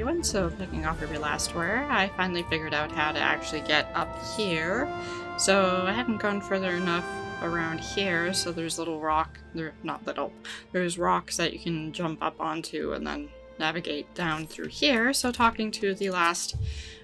TheCanadianGamingPenguin. So picking off where we last were, I finally figured out how to actually get up here. So I hadn't gone further enough around here, so there's little rock, there's rocks that you can jump up onto and then navigate down through here. So talking to the last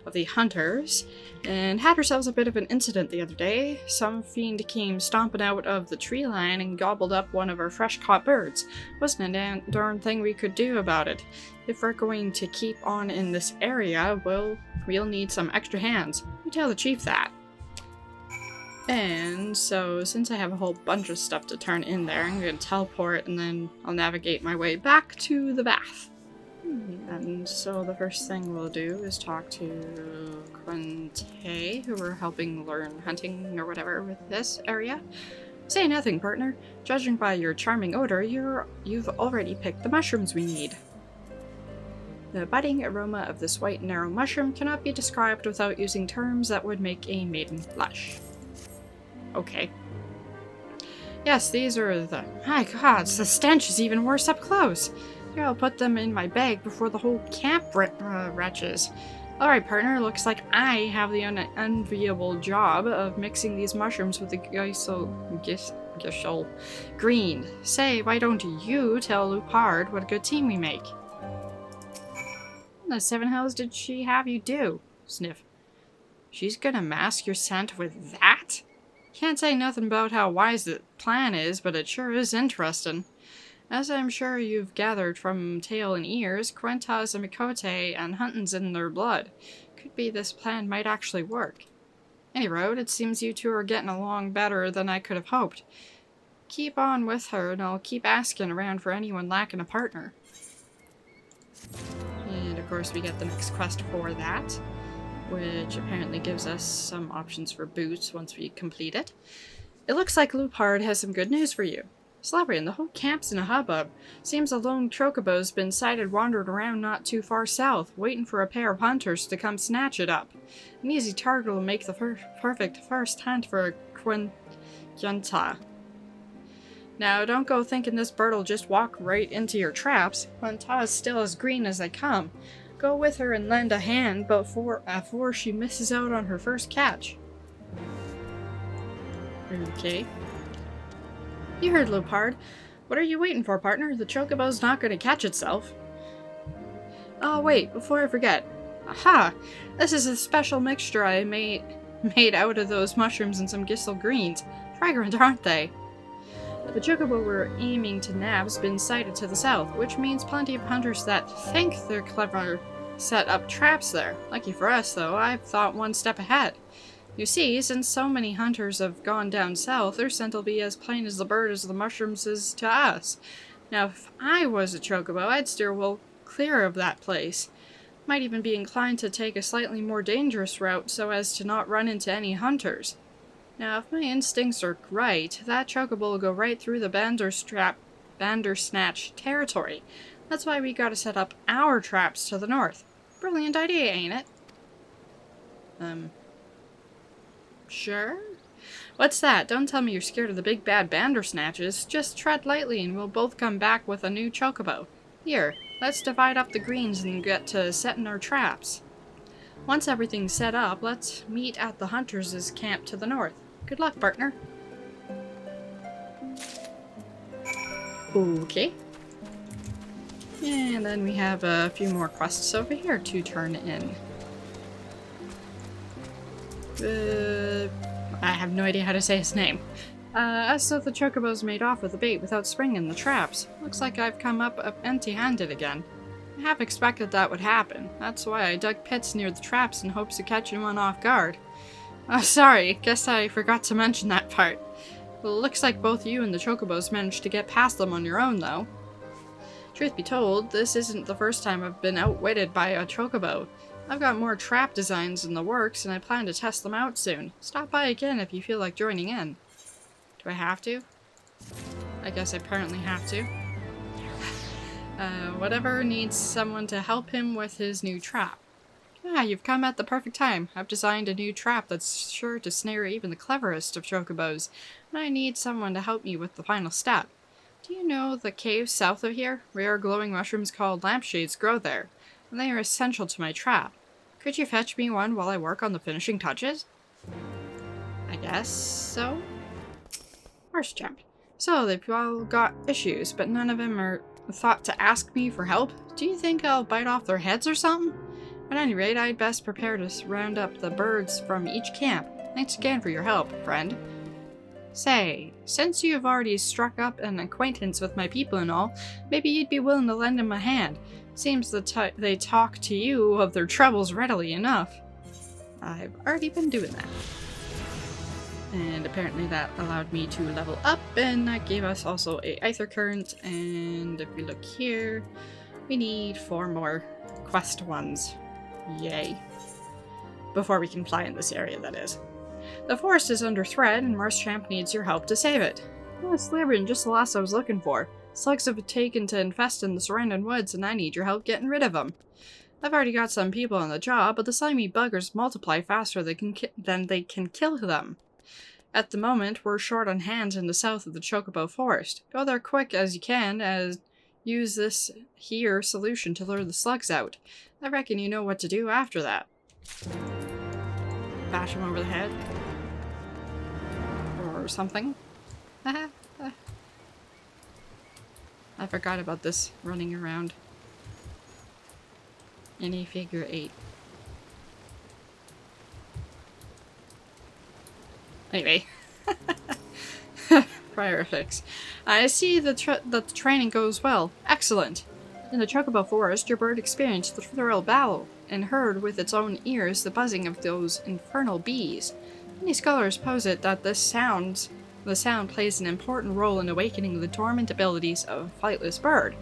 of the hunters, and had ourselves a bit of an incident the other day. Some fiend came stomping out of the tree line and gobbled up one of our fresh caught birds. Wasn't a darn thing we could do about it. If we're going to keep on in this area, we'll need some extra hands. We tell the chief that. And so, since I have a whole bunch of stuff to turn in there, I'm going to teleport and then I'll navigate my way back to the bath. And so the first thing we'll do is talk to Quinte, who we're helping learn hunting or whatever with this area. Say nothing, partner. Judging by your charming odor, you've already picked the mushrooms we need. The biting aroma of this white narrow mushroom cannot be described without using terms that would make a maiden blush. Okay. Yes, these are the... My god, the stench is even worse up close. Here, I'll put them in my bag before the whole camp retches. Alright, partner, looks like I have the unenviable job of mixing these mushrooms with the Gishel green. Say, why don't you tell Lupard what a good team we make? What the seven hells did she have you do? Sniff. She's gonna mask your scent with that? Can't say nothing about how wise the plan is, but it sure is interesting. As I'm sure you've gathered from tail and ears, Quentas and Mikote and hunting's in their blood. Could be this plan might actually work. Any road, it seems you two are getting along better than I could have hoped. Keep on with her, and I'll keep asking around for anyone lacking a partner. And of course we get the next quest for that, which apparently gives us some options for boots once we complete it. It looks like Lupard has some good news for you. Celebrian, the whole camp's in a hubbub. Seems a lone chocobo's been sighted wandering around not too far south, waiting for a pair of hunters to come snatch it up. An easy target will make the perfect first hunt for Quinta. Now, don't go thinking this bird'll just walk right into your traps. Quinta's still as green as they come. Go with her and lend a hand before she misses out on her first catch. Okay. You heard Lupard. What are you waiting for, partner? The chocobo's not going to catch itself. Oh, wait, before I forget. Aha! This is a special mixture I made out of those mushrooms and some Gishel greens. Fragrant, aren't they? The chocobo we're aiming to nab's been sighted to the south, which means plenty of hunters that think they're clever set up traps there. Lucky for us, though, I've thought one step ahead. You see, since so many hunters have gone down south, their scent will be as plain as the bird as the mushrooms is to us. Now, if I was a chocobo, I'd steer well clear of that place. Might even be inclined to take a slightly more dangerous route so as to not run into any hunters. Now, if my instincts are right, that chocobo will go right through the Bandersnatch territory. That's why we gotta set up our traps to the north. Brilliant idea, ain't it? Sure? What's that? Don't tell me you're scared of the big bad Bandersnatches. Just tread lightly and we'll both come back with a new chocobo. Here, let's divide up the greens and get to setting our traps. Once everything's set up, let's meet at the hunters' camp to the north. Good luck, partner. Okay. And then we have a few more quests over here to turn in. I have no idea how to say his name. So the chocobos made off with the bait without springing the traps. Looks like I've come up empty-handed again. I half expected that would happen. That's why I dug pits near the traps in hopes of catching one off guard. Oh, sorry, guess I forgot to mention that part. Well, it looks like both you and the chocobos managed to get past them on your own, though. Truth be told, this isn't the first time I've been outwitted by a chocobo. I've got more trap designs in the works, and I plan to test them out soon. Stop by again if you feel like joining in. Do I have to? I guess I apparently have to. Whatever needs someone to help him with his new trap. Ah, you've come at the perfect time. I've designed a new trap that's sure to snare even the cleverest of chocobos, and I need someone to help me with the final step. Do you know the cave south of here? Rare glowing mushrooms called lampshades grow there. and they are essential to my trap. Could you fetch me one while I work on the finishing touches? I guess so. Horse jumped. So they've all got issues, but none of them are thought to ask me for help? Do you think I'll bite off their heads or something? At any rate, I'd best prepare to round up the birds from each camp. Thanks again for your help, friend. Say, since you have already struck up an acquaintance with my people and all, maybe you'd be willing to lend them a hand. Seems that they talk to you of their troubles readily enough. I've already been doing that. And apparently that allowed me to level up, and that gave us also a Aether Current, and if we look here, we need 4 more quest ones. Yay. Before we can fly in this area, that is. The forest is under threat, and Marshchamp needs your help to save it. Oh, Slytherin, just the last I was looking for. Slugs have taken to infest in the surrounding woods, and I need your help getting rid of them. I've already got some people on the job, but the slimy buggers multiply faster than they can kill them. At the moment, we're short on hands in the south of the Chocobo Forest. Go there quick as you can, as use this here solution to lure the slugs out. I reckon you know what to do after that. Bash him over the head. Or something. I forgot about this running around. Any figure 8. Anyway. Prior fix. I see that the training goes well. Excellent. In the Chocobo Forest, your bird experienced the thrill battle and heard with its own ears the buzzing of those infernal bees. Many scholars posit that the sound plays an important role in awakening the dormant abilities of a flightless bird.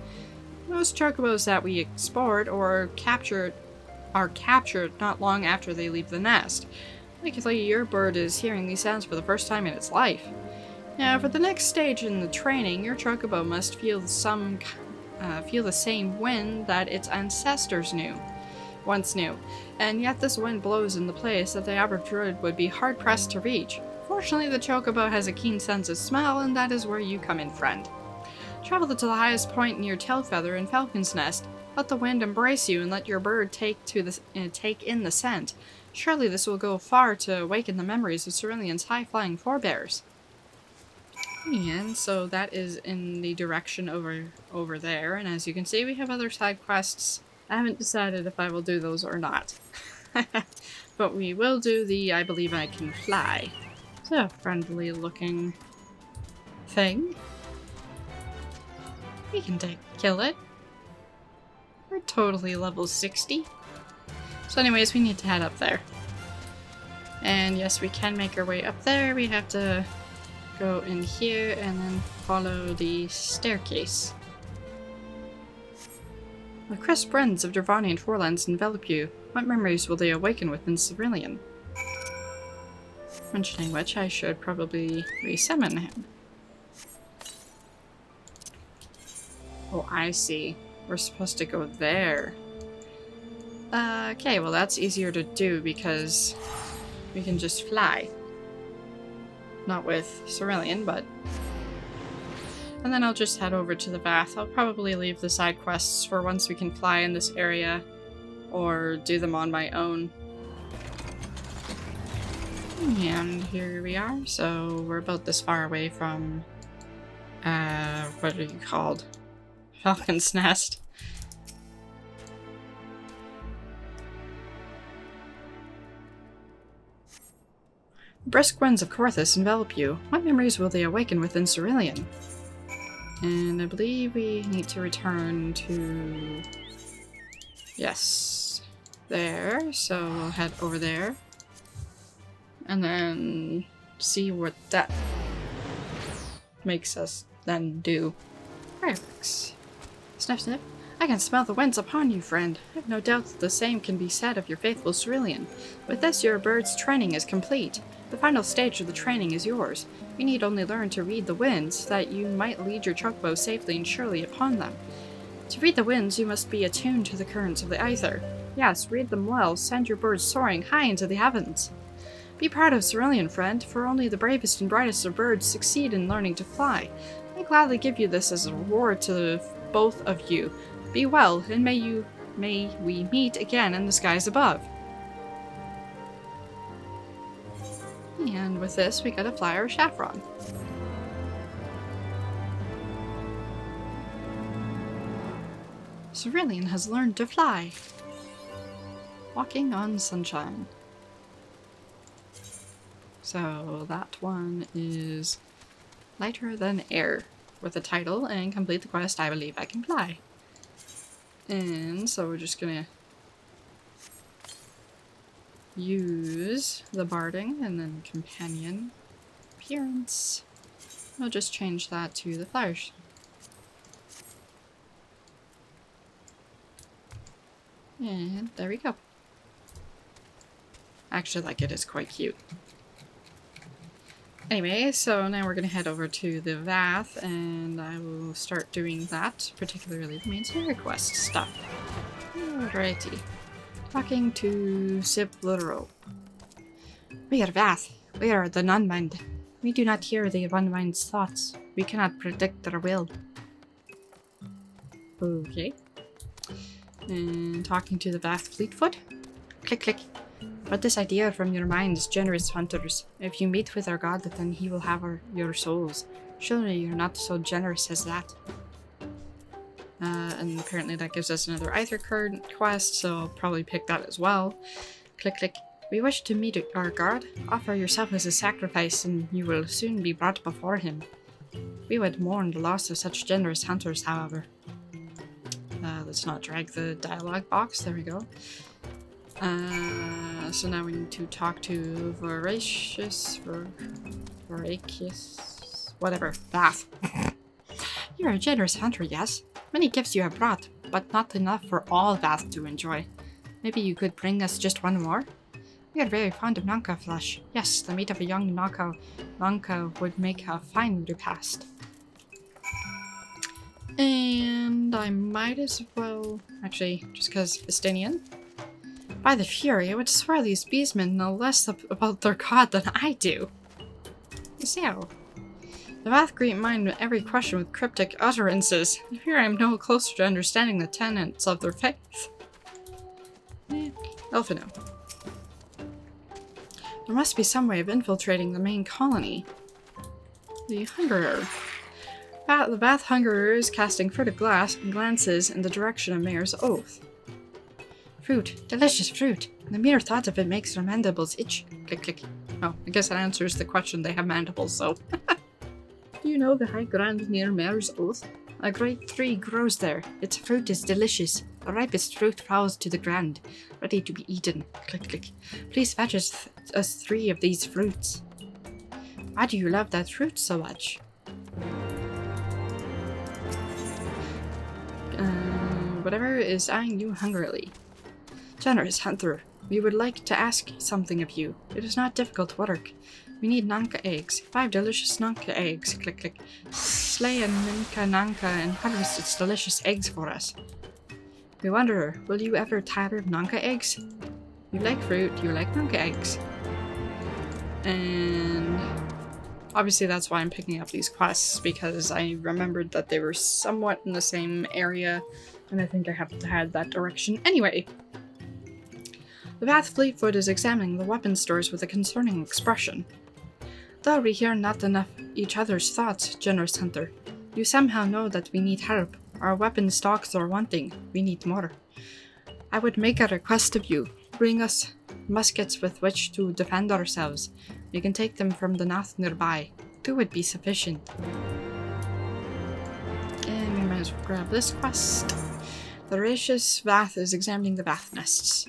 Most chocobos that we explored or captured are captured not long after they leave the nest. Likely your bird is hearing these sounds for the first time in its life. Now, for the next stage in the training, your chocobo must feel the same wind that its ancestors once knew, and yet this wind blows in the place that the average druid would be hard-pressed to reach. Fortunately, the chocobo has a keen sense of smell, and that is where you come in, friend. Travel to the highest point near Tailfeather and Falcon's Nest. Let the wind embrace you, and let your bird take in the scent. Surely this will go far to awaken the memories of Cerulean's high-flying forebears. And so that is in the direction over there, and as you can see we have other side quests. I haven't decided if I will do those or not. But we will do the I believe I can fly. It's a friendly looking thing. We can kill it. We're totally level 60. So anyways, we need to head up there. And yes, we can make our way up there. We have to go in here and then follow the staircase. The crisp winds of Dravanian forelands envelop you. What memories will they awaken within Cerulean? Mentioning which, I should probably resummon him. Oh, I see. We're supposed to go there. Okay, well that's easier to do because we can just fly. Not with Cerulean, but... And then I'll just head over to the bath. I'll probably leave the side quests for once we can fly in this area, or do them on my own. And here we are. So we're about this far away from... what are you called? Falcon's Nest. The brisk winds of Corthus envelop you. What memories will they awaken within Cerulean? And I believe we need to return to... Yes. There. So we'll head over there. And then see what that makes us then do. Fireworks. Sniff, sniff. I can smell the winds upon you, friend. I have no doubt that the same can be said of your faithful Cerulean. With this, your bird's training is complete. The final stage of the training is yours. You need only learn to read the winds, so that you might lead your chocobo safely and surely upon them. To read the winds, you must be attuned to the currents of the Aether. Yes, read them well, send your bird soaring high into the heavens. Be proud of Cerulean, friend, for only the bravest and brightest of birds succeed in learning to fly. I gladly give you this as a reward to both of you. Be well, and may you May we meet again in the skies above. And with this, we got a flyer Saffron. Cerulean has learned to fly. Walking on sunshine. So that one is lighter than air with a title and complete the quest I believe I can fly. And so we're just gonna use the barding and then companion appearance. I'll just change that to the flowers. And there we go. Actually, like, it is quite cute. Anyway, so now we're gonna head over to the Vath, and I will start doing that, particularly the main story quest stuff. Alrighty. Talking to Sip Literal. We are Vath. We are the non-mind. We do not hear the one-mind's thoughts. We cannot predict their will. Okay. And talking to the Vath Fleetfoot. Click, click. But this idea from your minds, generous hunters. If you meet with our god, then he will have your souls. Surely you're not so generous as that. And apparently that gives us another Aether card quest, so I'll probably pick that as well. Click, click. We wish to meet our god. Offer yourself as a sacrifice, and you will soon be brought before him. We would mourn the loss of such generous hunters, however. Let's not drag the dialogue box. There we go. So now we need to talk to Voracious, whatever, Vath. You're a generous hunter, yes? Many gifts you have brought, but not enough for all Vath to enjoy. Maybe you could bring us just one more? We are very fond of Nanka flesh. Yes, the meat of a young Nanka would make a fine repast. And I might as well, actually, just because Vistinian. By the Fury, I would swear these beastmen know less about their god than I do. So, the Vath greet mine every question with cryptic utterances. Here I am no closer to understanding the tenets of their faith. Elfino. There must be some way of infiltrating the main colony. The Hungerer. The Vath Hungerer is casting furtive glances in the direction of Mayor's Oath. Fruit. Delicious fruit. The mere thought of it makes their mandibles itch. Click, click. Oh, I guess that answers the question. They have mandibles, so. Do you know the high ground near Mayor's Oath? A great tree grows there. Its fruit is delicious. The ripest fruit falls to the ground, ready to be eaten. Click, click. Please fetch us 3 of these fruits. Why do you love that fruit so much? Whatever is eyeing you hungrily. Generous hunter, we would like to ask something of you. It is not difficult work. We need Nanka eggs. 5 delicious Nanka eggs. Click, click. Slay a Nanka and harvest its delicious eggs for us. We wonder, will you ever tire of Nanka eggs? You like fruit, you like Nanka eggs. And obviously that's why I'm picking up these quests, because I remembered that they were somewhat in the same area, and I think I have to head that direction anyway. The Vath Fleetfoot is examining the weapon stores with a concerning expression. Though we hear not enough each other's thoughts, generous hunter, you somehow know that we need help. Our weapon stocks are wanting. We need more. I would make a request of you. Bring us muskets with which to defend ourselves. We can take them from the Nath nearby. 2 would be sufficient. And we might as well grab this quest. The Voracious Vath is examining the Vath nests.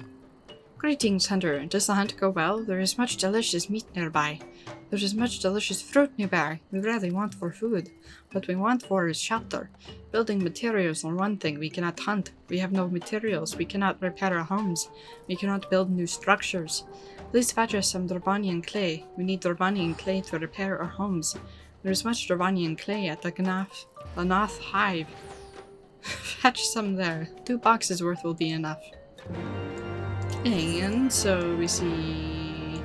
Greetings, hunter. Does the hunt go well? There is much delicious meat nearby. There is much delicious fruit nearby. We really want for food. What we want for is shelter. Building materials are one thing. We cannot hunt. We have no materials. We cannot repair our homes. We cannot build new structures. Please fetch us some Dravanian clay. We need Dravanian clay to repair our homes. There is much Dravanian clay at the Nath Hive. Fetch some there. 2 boxes worth will be enough. And so we see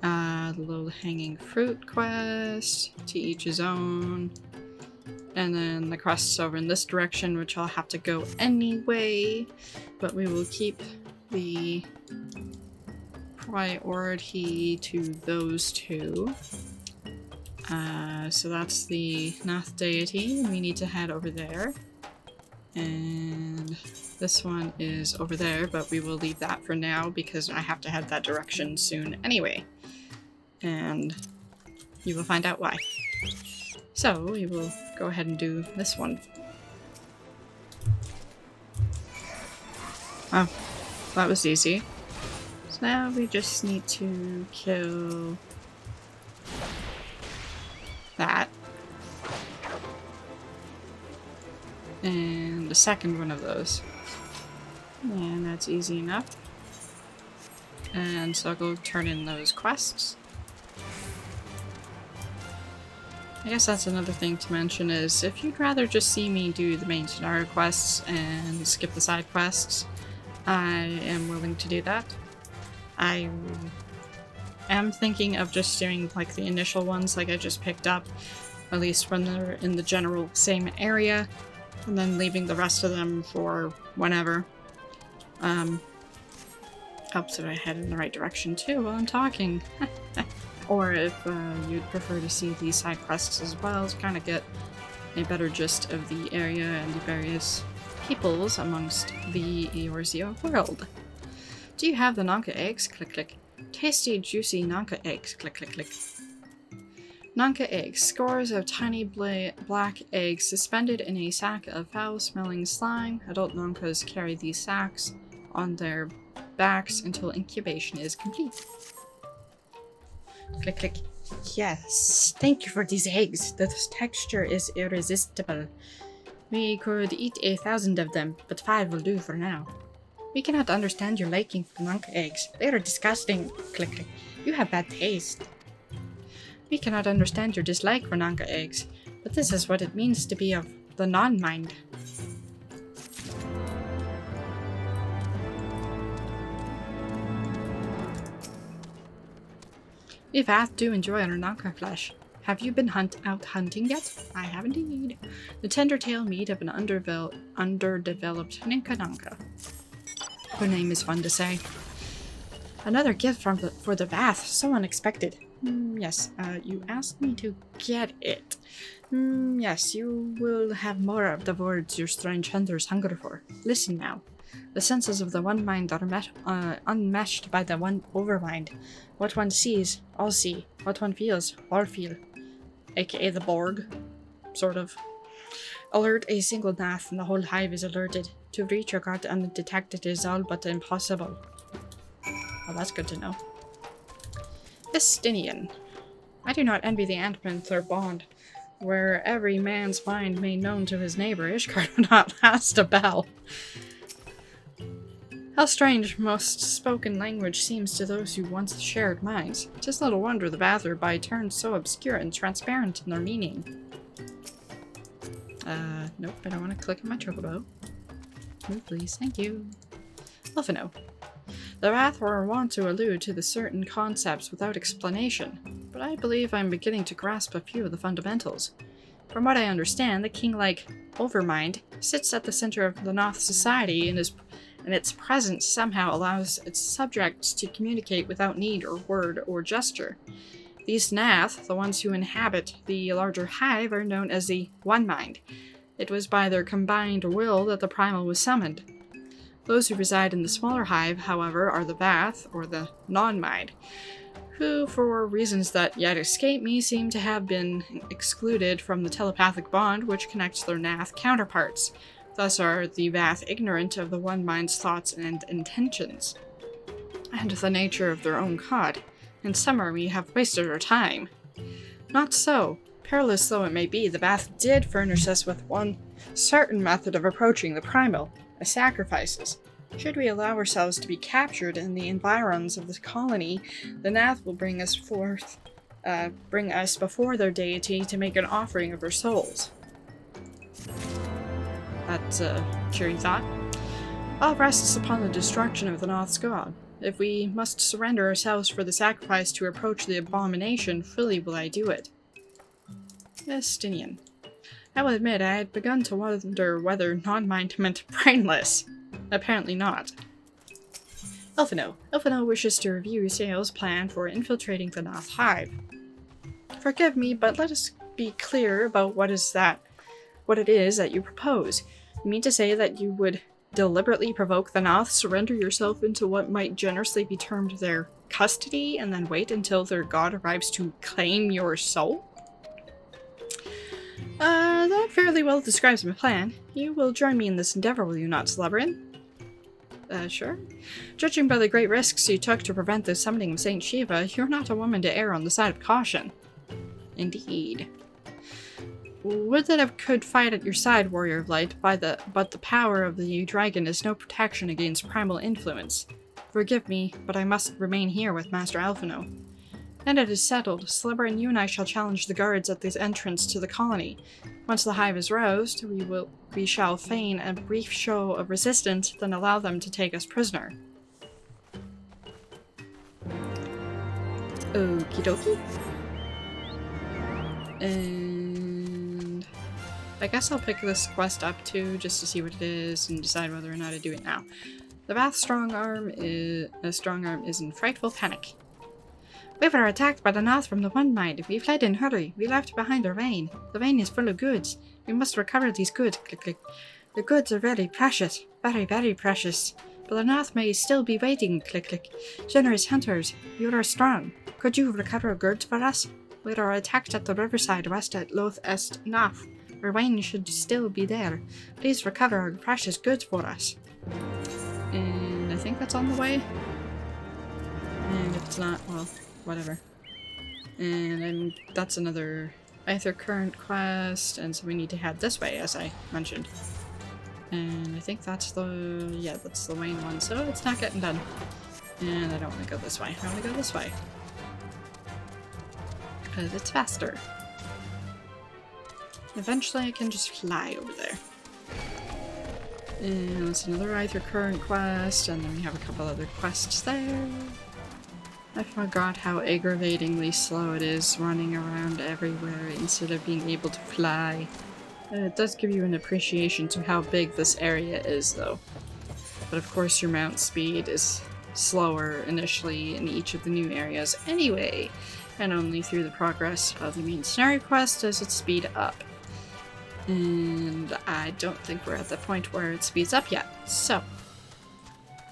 the little hanging fruit quest, to each his own. And then the quest's over in this direction, which I'll have to go anyway. But we will keep the priority to those two. So that's the Nath deity. We need to head over there. And this one is over there, but we will leave that for now because I have to head that direction soon anyway. And you will find out why. So we will go ahead and do this one. Oh, that was easy. So now we just need to kill that. And the second one of those. And that's easy enough. And so I'll go turn in those quests. I guess that's another thing to mention is if you'd rather just see me do the main scenario quests and skip the side quests, I am willing to do that. I am thinking of just doing like the initial ones like I just picked up, at least when they're in the general same area, and then leaving the rest of them for whenever. Helps if I head in the right direction too while I'm talking. Or if you'd prefer to see these side quests as well to kind of get a better gist of the area and the various peoples amongst the Eorzea world. Do you have the Nanka eggs? Click, click. Tasty, juicy Nanka eggs. Click, click, click. Nanka eggs. Scores of tiny black eggs suspended in a sack of foul-smelling slime. Adult Nankas carry these sacks on their backs until incubation is complete. Click, click. Yes, thank you for these eggs. The texture is irresistible. We could eat 1,000 of them, but 5 will do for now. We cannot understand your liking for Nanka eggs. They are disgusting. Click, click. You have bad taste. We cannot understand your dislike for Nanka eggs, but this is what it means to be of the non-mind. We've had to enjoy our Nanka flesh. Have you been out hunting yet? I have indeed. The tender tail meat of an underdeveloped Ninka Nanka. Her name is fun to say. Another gift for the bath. So unexpected. Yes, you asked me to get it. Yes, you will have more of the words your strange hunters hunger for. Listen now. The senses of the one mind are unmeshed by the one overmind. What one sees, all see. What one feels, all feel. AKA the Borg. Sort of. Alert a single Nath and the whole hive is alerted. To reach your guard undetected is all but impossible. Well, that's good to know. Estinian. I do not envy the Ant-Panther bond, where every man's mind made known to his neighbor. Ishgard would not last a bell. How strange most spoken language seems to those who once shared minds. 'Tis little wonder the Vather by turns so obscure and transparent in their meaning. Nope, I don't want to click on my chocobo. Move, please, thank you. Lufino. The Vather are wont to allude to the certain concepts without explanation, but I believe I'm beginning to grasp a few of the fundamentals. From what I understand, the king-like Overmind sits at the center of the Noth society and its presence somehow allows its subjects to communicate without need or word or gesture. These Nath, the ones who inhabit the larger hive, are known as the One Mind. It was by their combined will that the Primal was summoned. Those who reside in the smaller hive, however, are the Vath, or the Non-Mind, who, for reasons that yet escape me, seem to have been excluded from the telepathic bond which connects their Nath counterparts. Thus are the Vath ignorant of the One Mind's thoughts and intentions, and the nature of their own cod. In summary, we have wasted our time. Not so. Perilous though it may be, the Vath did furnish us with one certain method of approaching the Primal, as sacrifices. Should we allow ourselves to be captured in the environs of the colony, the Nath will bring us before their deity to make an offering of their souls. That's a cheering thought. All rests upon the destruction of the Noth's god. If we must surrender ourselves for the sacrifice to approach the abomination, fully will I do it. Estinian. I will admit I had begun to wonder whether non-mind meant brainless. Apparently not. Elfino. Elfino wishes to review Sail's plan for infiltrating the Noth Hive. Forgive me, but let us be clear about what it is that you propose. You mean to say that you would deliberately provoke the Noth, surrender yourself into what might generously be termed their custody, and then wait until their god arrives to claim your soul? That fairly well describes my plan. You will join me in this endeavor, will you not, Slubberin? Sure. Judging by the great risks you took to prevent the summoning of Saint Shiva, you're not a woman to err on the side of caution. Indeed. Would that I could fight at your side, Warrior of Light, but the power of the dragon is no protection against primal influence. Forgive me, but I must remain here with Master Alphino. And it is settled. Slubberin, you and I shall challenge the guards at this entrance to the colony. Once the hive is roused, we shall feign a brief show of resistance, then allow them to take us prisoner. Okie dokie. And I guess I'll pick this quest up too, just to see what it is and decide whether or not to do it now. The Bath strong arm is in frightful panic. We were attacked by the Noth from the One Mind. We fled in hurry. We left behind our vein. The vein is full of goods. We must recover these goods. Click, click. The goods are very precious. Very, very precious. But the Noth may still be waiting. Click, click. Generous hunters, you are strong. Could you recover goods for us? We are attacked at the riverside west at Loth Est Noth. Our vein should still be there. Please recover our precious goods for us. And I think that's on the way. And if it's not, well, whatever. And then that's another Aether Current quest, and so we need to head this way, as I mentioned. And I think that's the main one, so it's not getting done. And I don't want to go this way. I want to go this way. Because it's faster. Eventually I can just fly over there. And it's another Aether Current quest, and then we have a couple other quests there. I forgot how aggravatingly slow it is running around everywhere instead of being able to fly. It does give you an appreciation to how big this area is though. But of course your mount speed is slower initially in each of the new areas anyway, and only through the progress of the main scenario quest does it speed up. And I don't think we're at the point where it speeds up yet, so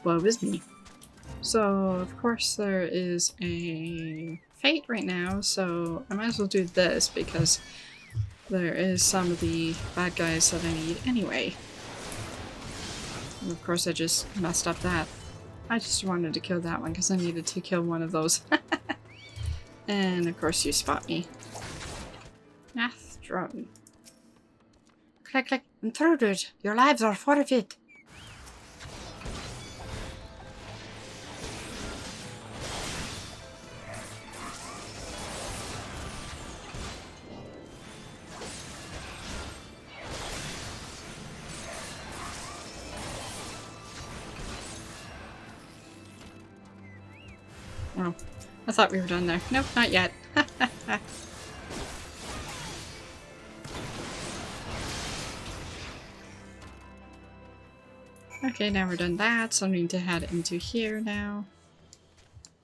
woe is me. So, of course, there is a fate right now, so I might as well do this because there is some of the bad guys that I need anyway. And of course, I just messed up that. I just wanted to kill that one because I needed to kill one of those. And of course, you spot me. Math drone. Click, click. Intruders, your lives are forfeit. Oh, I thought we were done there. Nope, not yet. Okay, now we're done that, so I need to head into here now.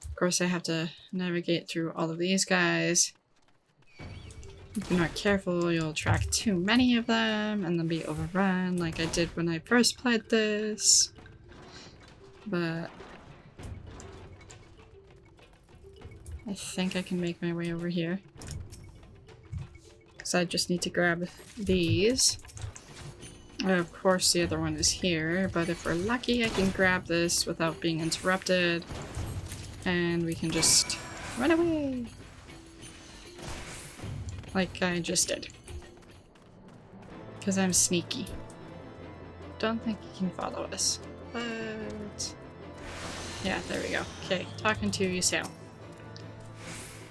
Of course, I have to navigate through all of these guys. If you're not careful, you'll attract too many of them and then be overrun like I did when I first played this. But I think I can make my way over here. Because I just need to grab these. Of course the other one is here, but if we're lucky I can grab this without being interrupted. And we can just run away! Like I just did. Because I'm sneaky. Don't think you can follow us. But yeah, there we go. Okay, talking to you, Sail.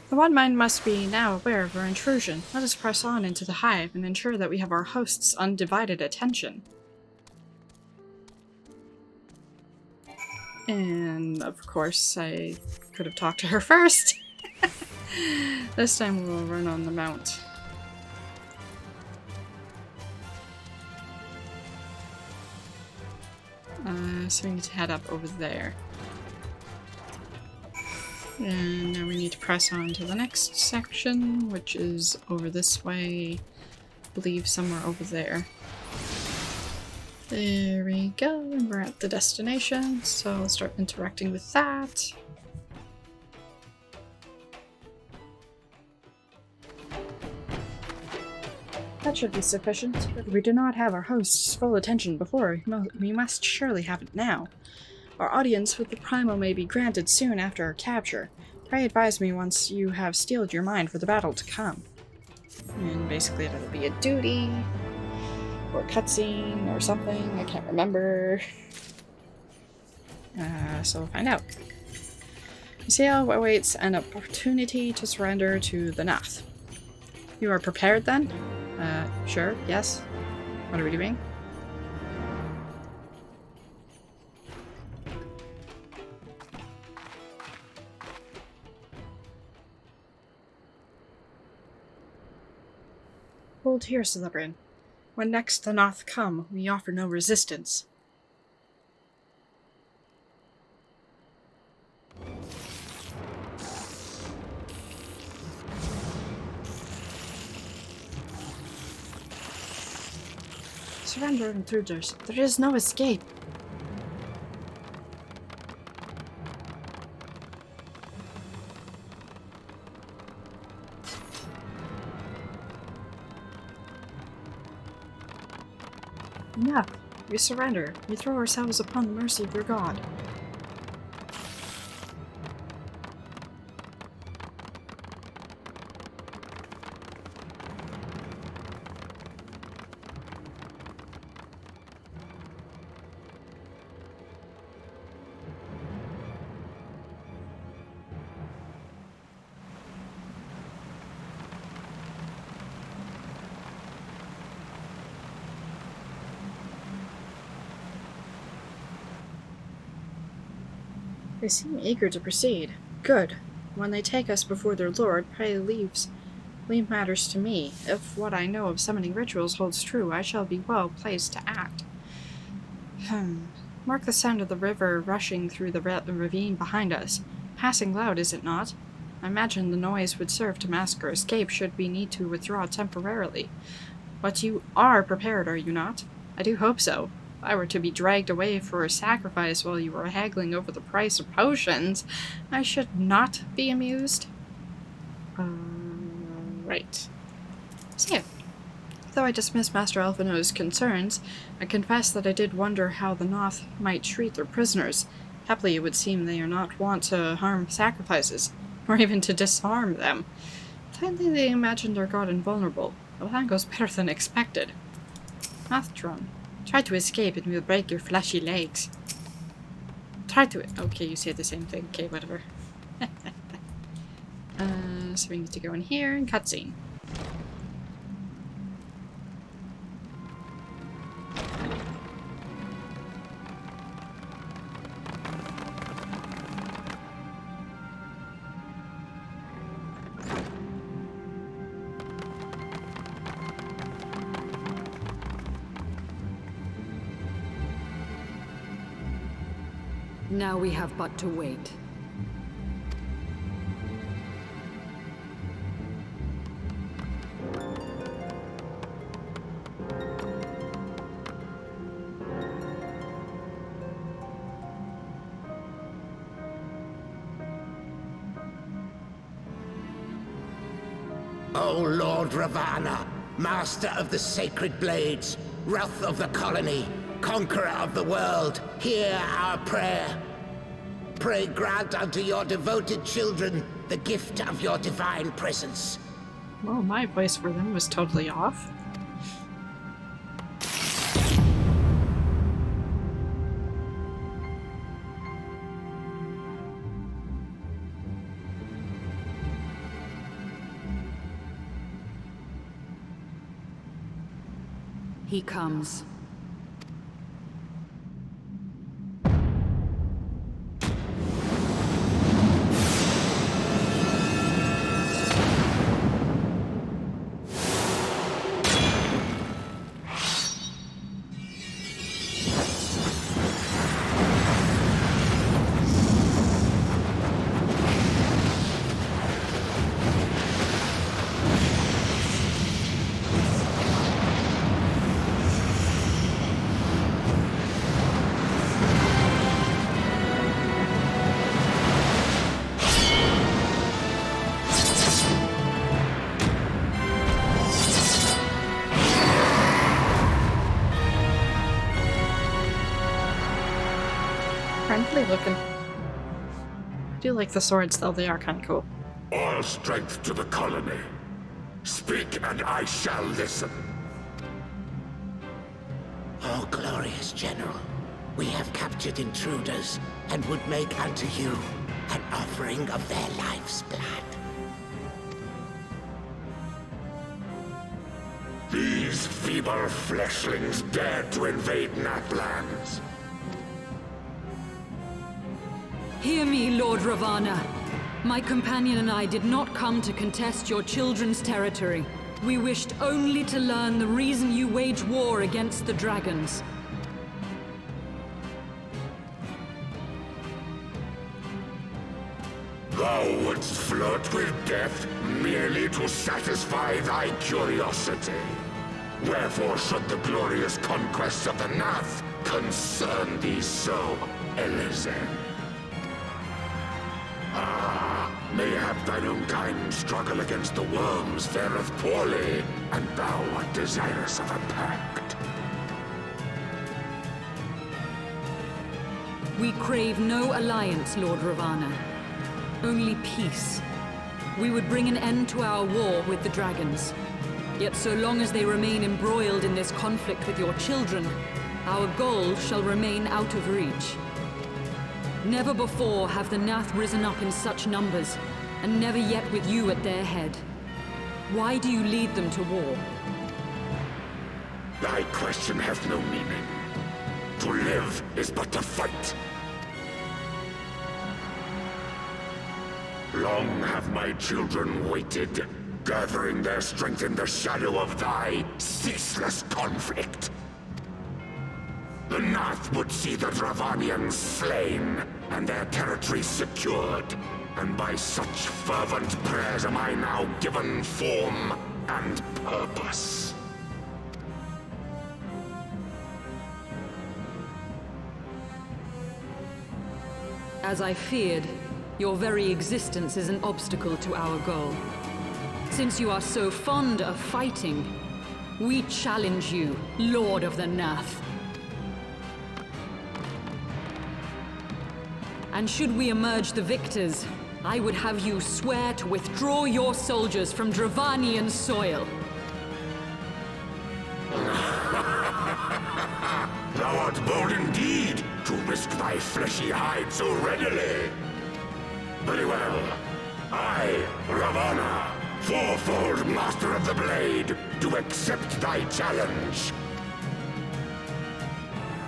The One Mind must be now aware of our intrusion. Let us press on into the hive and ensure that we have our host's undivided attention. And of course, I could have talked to her first. This time we'll run on the mount. So we need to head up over there. And now we need to press on to the next section, which is over this way. I believe somewhere over there. There we go, and we're at the destination, so let's start interacting with that. That should be sufficient, but we do not have our host's full attention before. We must surely have it now. Our audience with the Primal may be granted soon after our capture. Pray advise me once you have steeled your mind for the battle to come. And basically it'll be a duty, or a cutscene, or something. I can't remember. So we'll find out. Ysayle awaits an opportunity to surrender to the Nath. You are prepared then? Sure, yes. What are we doing? Hold here, Celebrant. When next the Nath come, we offer no resistance. Surrender, intruders. There is no escape. Enough. We surrender. We throw ourselves upon the mercy of your god. They seem eager to proceed. Good. When they take us before their lord, pray leave matters to me. If what I know of summoning rituals holds true, I shall be well placed to act. Mark the sound of the river rushing through the ravine behind us. Passing loud, is it not? I imagine the noise would serve to mask our escape should we need to withdraw temporarily. But you are prepared, are you not? I do hope so. If I were to be dragged away for a sacrifice while you were haggling over the price of potions, I should not be amused. Right. So yeah. Though I dismiss Master Alphino's concerns, I confess that I did wonder how the Nath might treat their prisoners. Happily, it would seem they are not wont to harm sacrifices, or even to disarm them. Plainly, they imagined our god invulnerable. The plan goes better than expected. Nathdron. Try to escape and we'll break your fleshy legs. Try to... Okay, you say the same thing. Okay, whatever. So we need to go in here and cutscene. Now we have but to wait. O Lord Ravana, master of the sacred blades, wrath of the colony, conqueror of the world, hear our prayer. Pray grant unto your devoted children the gift of your divine presence. Well, my voice for them was totally off. He comes. friendly looking. I do like the swords though, they are kind of cool. All strength to the colony. Speak and I shall listen. Oh, glorious General, we have captured intruders and would make unto you an offering of their life's blood. These feeble fleshlings dared to invade Nathlands. Hear me, Lord Ravana. My companion and I did not come to contest your children's territory. We wished only to learn the reason you wage war against the dragons. Thou wouldst flirt with death merely to satisfy thy curiosity. Wherefore should the glorious conquests of the Nath concern thee so, Elezen? Mayhap thine own kind struggle against the worms fareth poorly, and thou art desirous of a pact. We crave no alliance, Lord Ravana. Only peace. We would bring an end to our war with the dragons. Yet so long as they remain embroiled in this conflict with your children, our goal shall remain out of reach. Never before have the Nath risen up in such numbers, and never yet with you at their head. Why do you lead them to war? Thy question hath no meaning. To live is but to fight. Long have my children waited, gathering their strength in the shadow of thy ceaseless conflict. The Nath would see the Dravanians slain, and their territory secured. And by such fervent prayers am I now given form and purpose. As I feared, your very existence is an obstacle to our goal. Since you are so fond of fighting, we challenge you, Lord of the Nath. And should we emerge the victors, I would have you swear to withdraw your soldiers from Dravanian soil. Thou art bold indeed to risk thy fleshy hide so readily. Very well. I, Ravana, fourfold Master of the Blade, do accept thy challenge.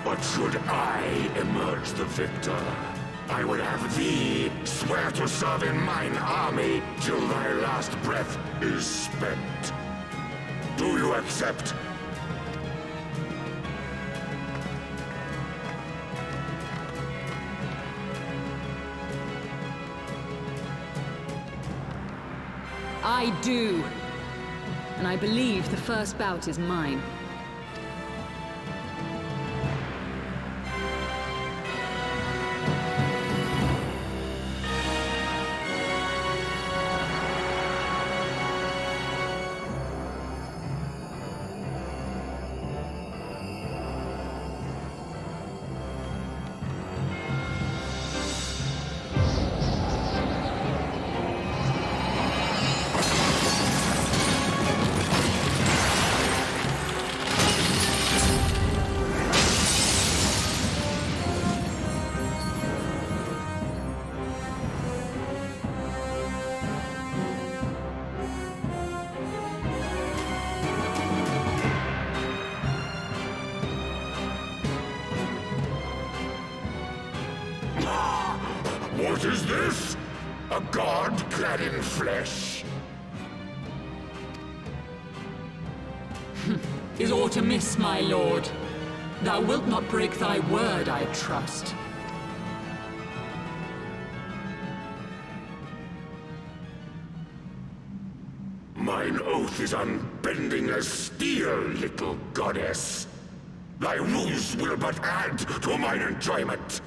But should I emerge the victor, I would have thee swear to serve in mine army till thy last breath is spent. Do you accept? I do. And I believe the first bout is mine. What is this? A god clad in flesh? Is aught amiss, my lord? Thou wilt not break thy word, I trust. Mine oath is unbending as steel, little goddess. Thy ruse will but add to mine enjoyment.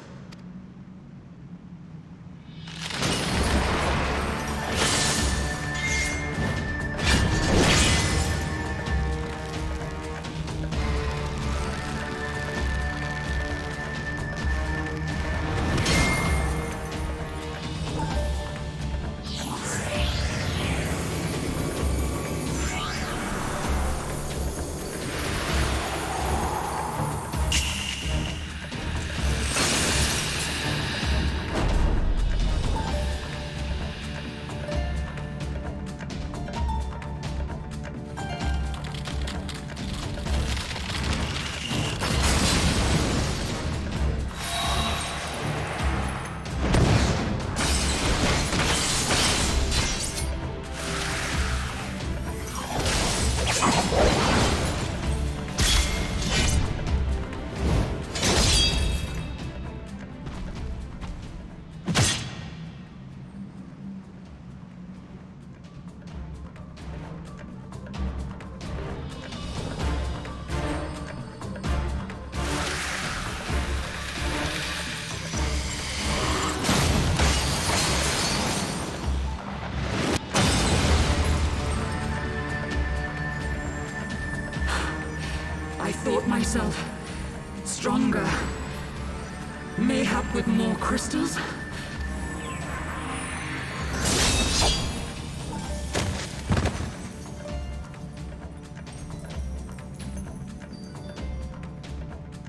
myself stronger. Mayhap with more crystals?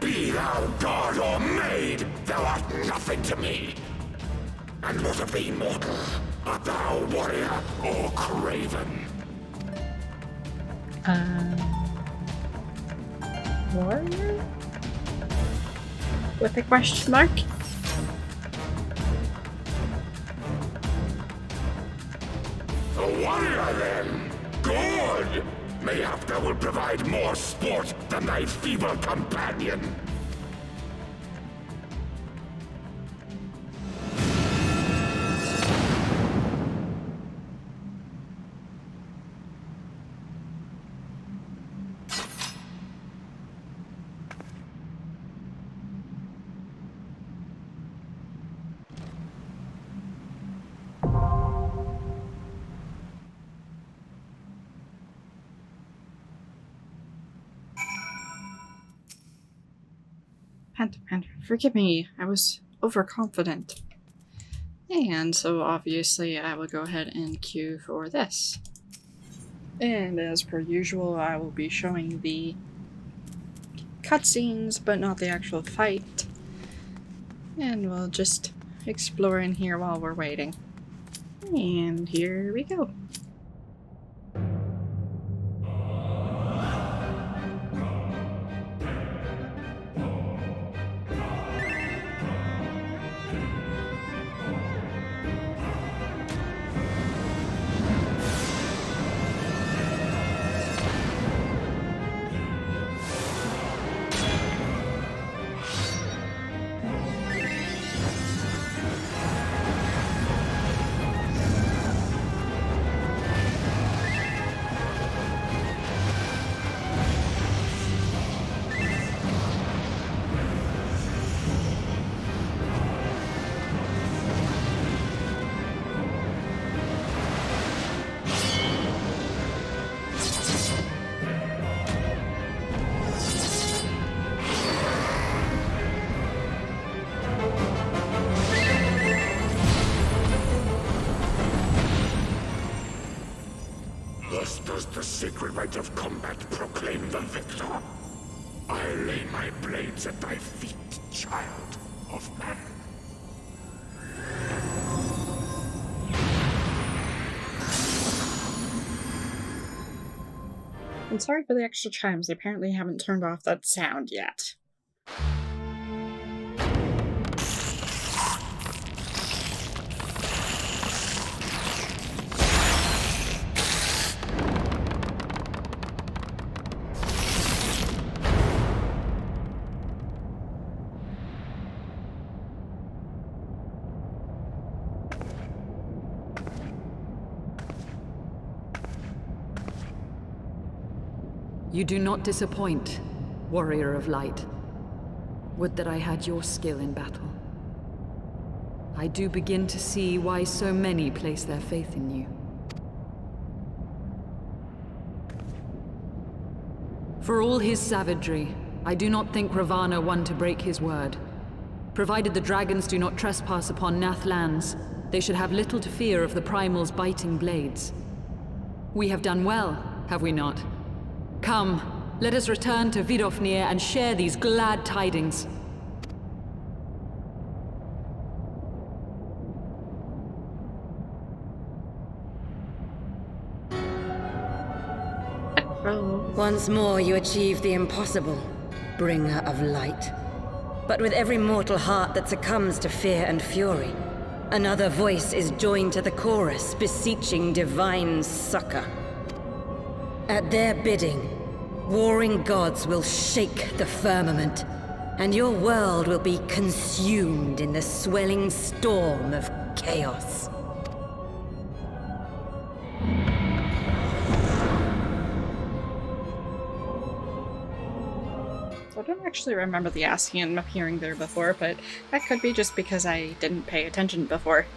Be thou god or maid, thou art nothing to me. And what of thee, mortal? Art thou warrior or craven? Warrior? With a question mark? A warrior, then? Good! Mayhap thou will provide more sport than thy feeble companion. Panther, forgive me. I was overconfident. And so obviously I will go ahead and queue for this. And as per usual, I will be showing the cutscenes, but not the actual fight. And we'll just explore in here while we're waiting. And here we go. Thus does the sacred rite of combat proclaim the victor. I lay my blades at thy feet, child of man. I'm sorry for the extra chimes. They apparently haven't turned off that sound yet. You do not disappoint, warrior of light. Would that I had your skill in battle. I do begin to see why so many place their faith in you. For all his savagery, I do not think Ravana one to break his word. Provided the dragons do not trespass upon Nath lands, they should have little to fear of the Primal's biting blades. We have done well, have we not? Come, let us return to Vidofnir and share these glad tidings. Once more you achieve the impossible, bringer of light. But with every mortal heart that succumbs to fear and fury, another voice is joined to the chorus, beseeching divine succor. At their bidding, warring gods will shake the firmament, and your world will be consumed in the swelling storm of chaos. So I don't actually remember the Ascian appearing there before, but that could be just because I didn't pay attention before.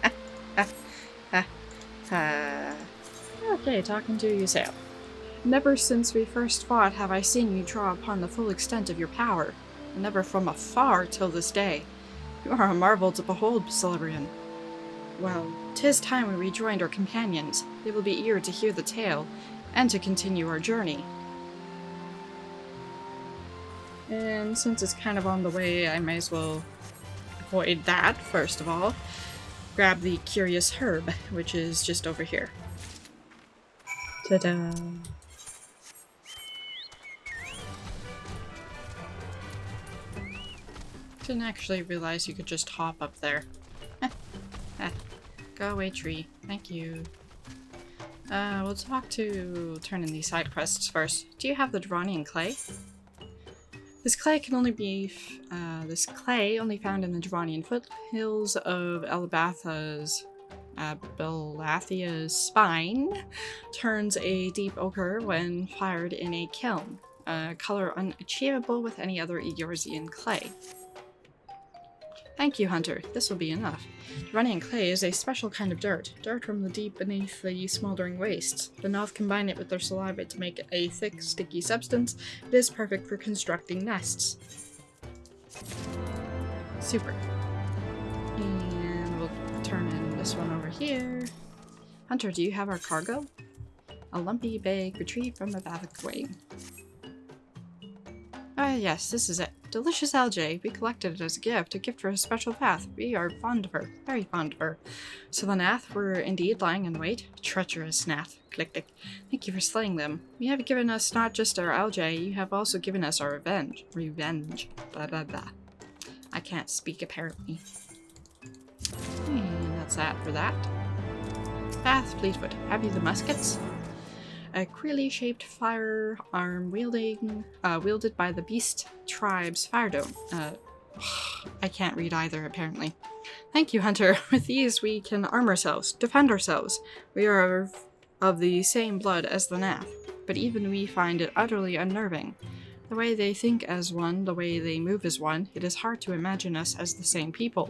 Okay, talking to you, Sail. Never since we first fought have I seen you draw upon the full extent of your power, and never from afar till this day. You are a marvel to behold, Celebrian. Well, 'tis time we rejoined our companions. They will be eager to hear the tale, and to continue our journey. And since it's kind of on the way, I might as well avoid that, first of all. Grab the curious herb, which is just over here. Ta-da! Didn't actually realize you could just hop up there. Go away, tree. Thank you. We'll talk to turn in these side quests first. Do you have the Dravanian clay? This clay only found in the Dravanian foothills of Belathia's spine, turns a deep ochre when fired in a kiln, a color unachievable with any other Eorzean clay. Thank you, Hunter. This will be enough. Dravanian clay is a special kind of dirt from the deep beneath the smoldering wastes. The Noth combine it with their saliva to make a thick, sticky substance. It is perfect for constructing nests. Super. And we'll turn in this one over here. Hunter, do you have our cargo? A lumpy bag retrieved from the Vavik Wing. Yes, this is it. Delicious algae. We collected it as a gift for a special Nath. We are fond of her. Very fond of her. So the Nath were indeed lying in wait? Treacherous Nath. Click, click. Thank you for slaying them. You have given us not just our algae, you have also given us our revenge. Revenge. Blah, blah, blah. I can't speak, apparently. And that's that for that. Path Fleetfoot. Have you the muskets? A queerly shaped firearm wielded by the Beast Tribe's Fire Dome. I can't read either, apparently. Thank you, Hunter. With these, we can arm ourselves, defend ourselves. We are of the same blood as the Nath, but even we find it utterly unnerving. The way they think as one, the way they move as one, it is hard to imagine us as the same people.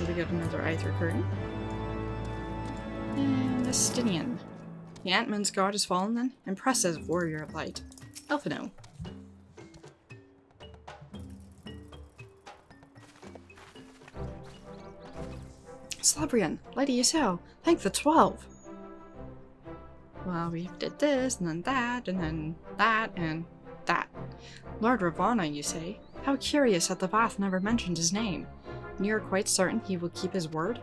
We got another Aether Curtain. And a Stinian. The Ant-Man's god has fallen then? Impressive warrior of light. Elfino. Celebrian, Lady Yisel, thank the 12! Well, we did this, and then that, and then that, and that. Lord Ravana, you say? How curious that the Vath never mentioned his name. And you are quite certain he will keep his word?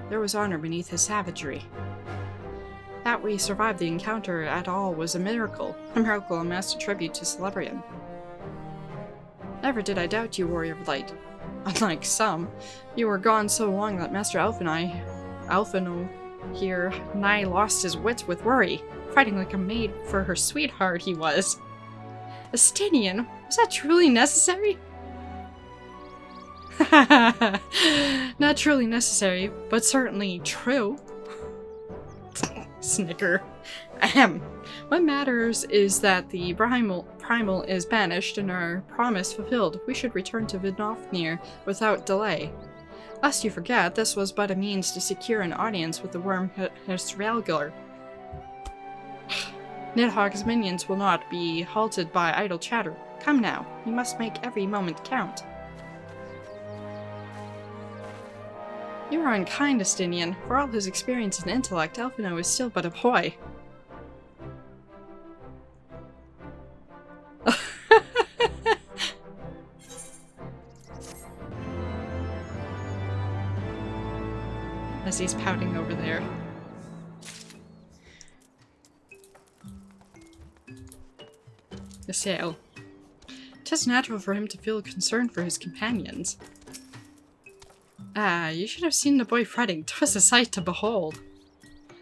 There was honor beneath his savagery. That we survived the encounter at all was a miracle I must attribute to Celebrian. Never did I doubt you, warrior of light. Unlike some, you were gone so long that Master Alphino here nigh lost his wits with worry, fighting like a maid for her sweetheart he was. Estinian, was that truly necessary? Not truly necessary, but certainly true. Snicker. Ahem. What matters is that the primal is banished and our promise fulfilled. We should return to Vidnofnir without delay. Lest you forget, this was but a means to secure an audience with the worm Hesrelgar. Nidhogg's minions will not be halted by idle chatter. Come now, we must make every moment count. You are unkind, Estinian. For all his experience and intellect, Elfino is still but a boy. As he's pouting over there. The sail. 'Tis natural for him to feel concern for his companions. You should have seen the boy fretting. 'Twas a sight to behold.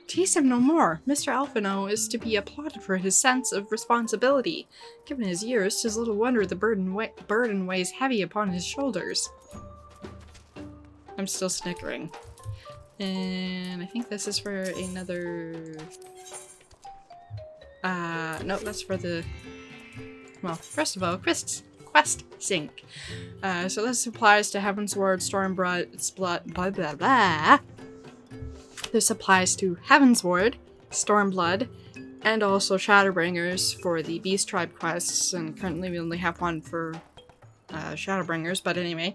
Tease him no more. Mr. Alphino is to be applauded for his sense of responsibility. Given his years, 'tis little wonder the burden weighs heavy upon his shoulders. I'm still snickering. And I think this is for another... no, that's for the... Well, first of all, quest sync. So this applies to Heavensward, Stormblood, blah blah blah. This applies to Heavensward, Stormblood, and also Shadowbringers for the Beast Tribe quests, and currently we only have one for Shadowbringers, but anyway.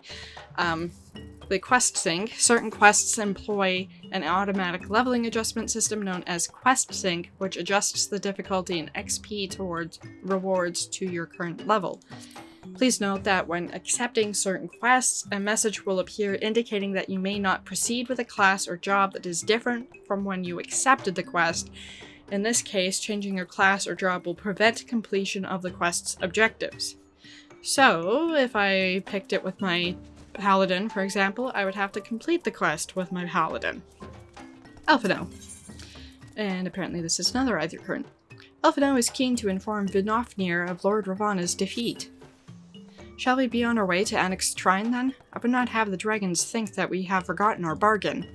The quest sync. Certain quests employ an automatic leveling adjustment system known as quest sync, which adjusts the difficulty and XP towards rewards to your current level. Please note that when accepting certain quests, a message will appear indicating that you may not proceed with a class or job that is different from when you accepted the quest. In this case, changing your class or job will prevent completion of the quest's objectives. So, if I picked it with my Paladin, for example, I would have to complete the quest with my Paladin. Elfino. And apparently this is another Aether Current. Elfino is keen to inform Vidnofnir of Lord Ravana's defeat. Shall we be on our way to Annexed Shrine then? I would not have the dragons think that we have forgotten our bargain.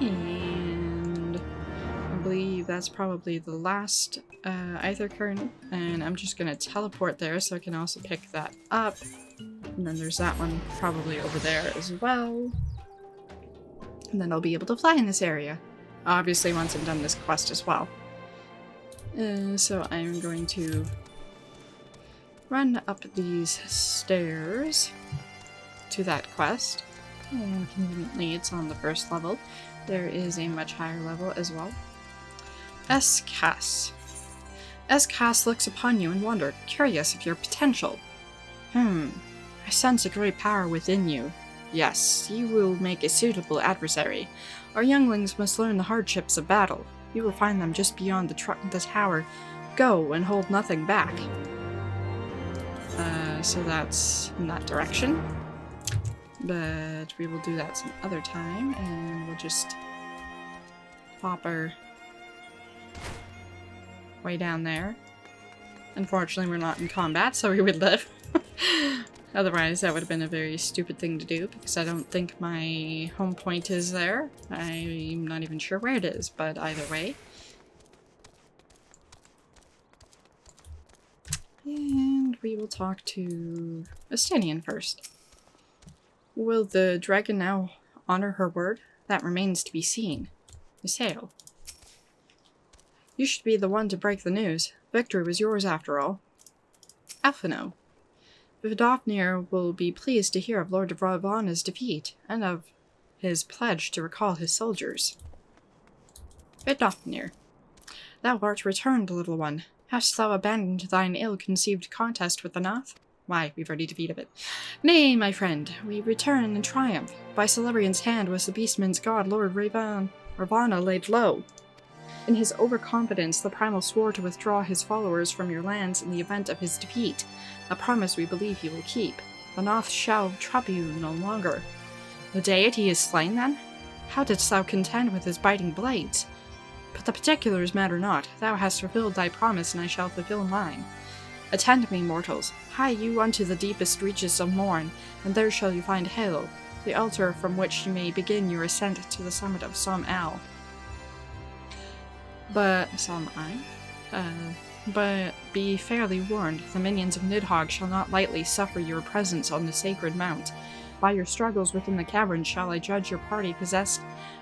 And I believe that's probably the last Aether Current, and I'm just gonna teleport there so I can also pick that up. And then there's that one probably over there as well. And then I'll be able to fly in this area. Obviously once I've done this quest as well. So I'm going to run up these stairs to that quest. And conveniently it's on the first level. There is a much higher level as well. S-Cass. S-Cass looks upon you and wondered, curious of your potential. I sense a great power within you. Yes, you will make a suitable adversary. Our younglings must learn the hardships of battle. You will find them just beyond the tower. Go and hold nothing back. So that's in that direction. But we will do that some other time, and we'll just pop her way down there. Unfortunately, we're not in combat, so we would live. Otherwise, that would have been a very stupid thing to do, because I don't think my home point is there. I'm not even sure where it is, but either way. And we will talk to Estinian first. Will the dragon now honor her word? That remains to be seen. Misael. You should be the one to break the news. Victory was yours after all. Elfino. Vidnofnir will be pleased to hear of Lord Ravana's defeat, and of his pledge to recall his soldiers. Vidnofnir. Thou art returned, little one. Hast thou abandoned thine ill-conceived contest with the Nath? Why, we've already defeated it. Nay, my friend, we return in triumph. By Solarian's hand was the beastman's god, Lord Ravana, laid low. In his overconfidence, the Primal swore to withdraw his followers from your lands in the event of his defeat, a promise we believe he will keep. The Nath shall trouble you no longer. The deity is slain, then? How didst thou contend with his biting blades? But the particulars matter not. Thou hast fulfilled thy promise, and I shall fulfill mine. Attend me, mortals. Hie you unto the deepest reaches of Morn, and there shall you find Halo, the altar from which you may begin your ascent to the summit of Som-Al. But be fairly warned, the minions of Nidhogg shall not lightly suffer your presence on the sacred mount. By your struggles within the cavern shall I judge your party possessed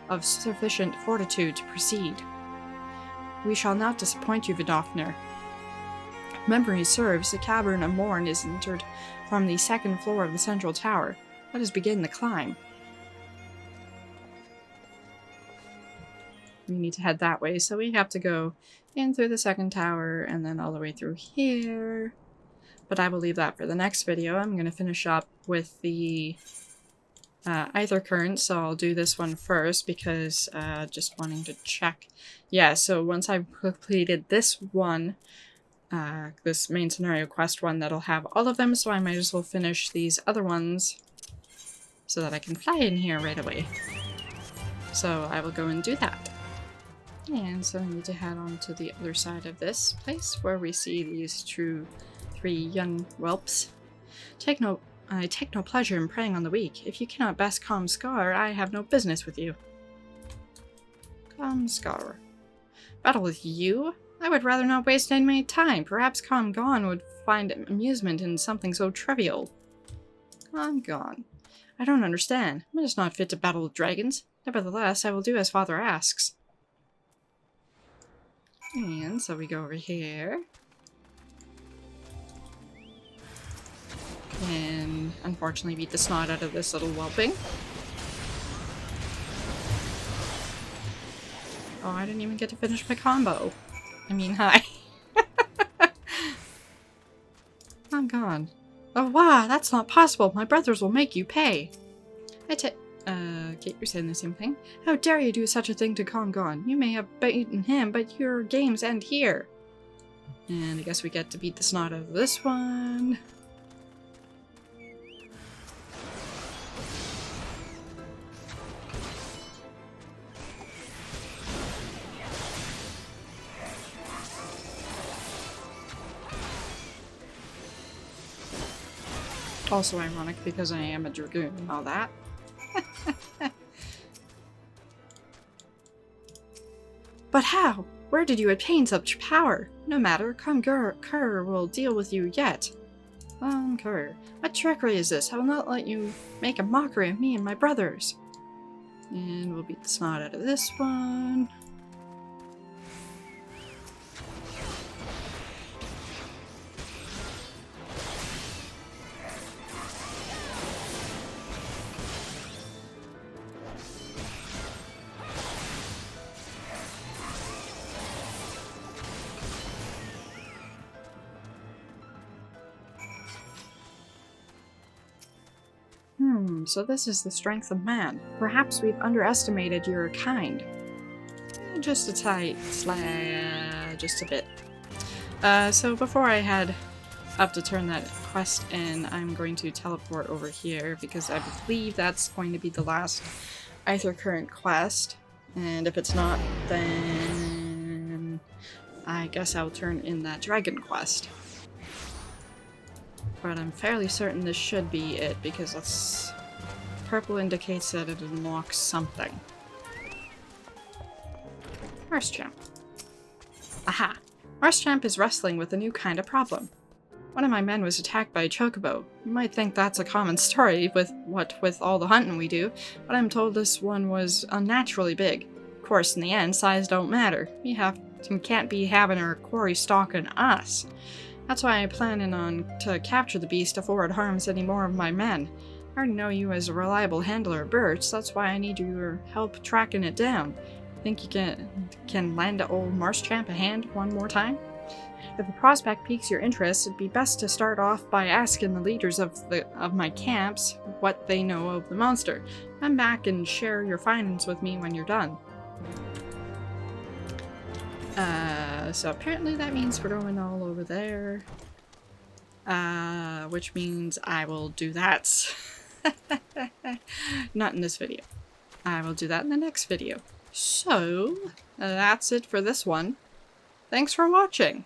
of sufficient fortitude to proceed. We shall not disappoint you, Vidnofnir. Memory serves, the cavern of Morn is entered from the second floor of the central tower. Let us begin the climb. We need to head that way, so we have to go in through the second tower and then all the way through here. But I will leave that for the next video. I'm going to finish up with the Aether Current, so I'll do this one first because just wanting to check. Yeah, so once I've completed this one, this main scenario quest one, that'll have all of them, so I might as well finish these other ones so that I can fly in here right away. So I will go and do that. And so I need to head on to the other side of this place where we see these three young whelps. I take no pleasure in preying on the weak. If you cannot best calm Scar, I have no business with you. Calm Scar. Battle with you? I would rather not waste any time. Perhaps Calm Gone would find amusement in something so trivial. Calm Gone. I don't understand. I'm just not fit to battle with dragons. Nevertheless, I will do as Father asks. And so we go over here. And unfortunately beat the snot out of this little whelping. Oh, I didn't even get to finish my combo. I mean, hi. I'm gone. Oh, wow, that's not possible. My brothers will make you pay. Kate, you're saying the same thing? How dare you do such a thing to Kongon? You may have beaten him, but your games end here. And I guess we get to beat the snot out of this one. Also ironic because I am a dragoon and all that. But how? Where did you obtain such power? No matter, Kerr will deal with you yet. Kerr, what trickery is this? I will not let you make a mockery of me and my brothers. And we'll beat the snot out of this one. So this is the strength of man. Perhaps we've underestimated your kind. Just a just a bit. So before I head up to turn that quest in, I'm going to teleport over here because I believe that's going to be the last Aether Current quest. And if it's not, then I guess I'll turn in that dragon quest. But I'm fairly certain this should be it because it's purple indicates that it unlocks something. Marschamp. Aha! Marschamp is wrestling with a new kind of problem. One of my men was attacked by a chocobo. You might think that's a common story with all the hunting we do, but I'm told this one was unnaturally big. Of course, in the end, size don't matter. We can't be having our quarry stalking us. That's why I'm planning on to capture the beast before it harms any more of my men. I already know you as a reliable handler of birds, that's why I need your help tracking it down. Think you can lend old Marschamp a hand one more time? If the prospect piques your interest, it'd be best to start off by asking the leaders of my camps what they know of the monster. Come back and share your findings with me when you're done. So apparently that means we're going all over there. Which means I will do that. Not in this video. I will do that in the next video. So, that's it for this one. Thanks for watching.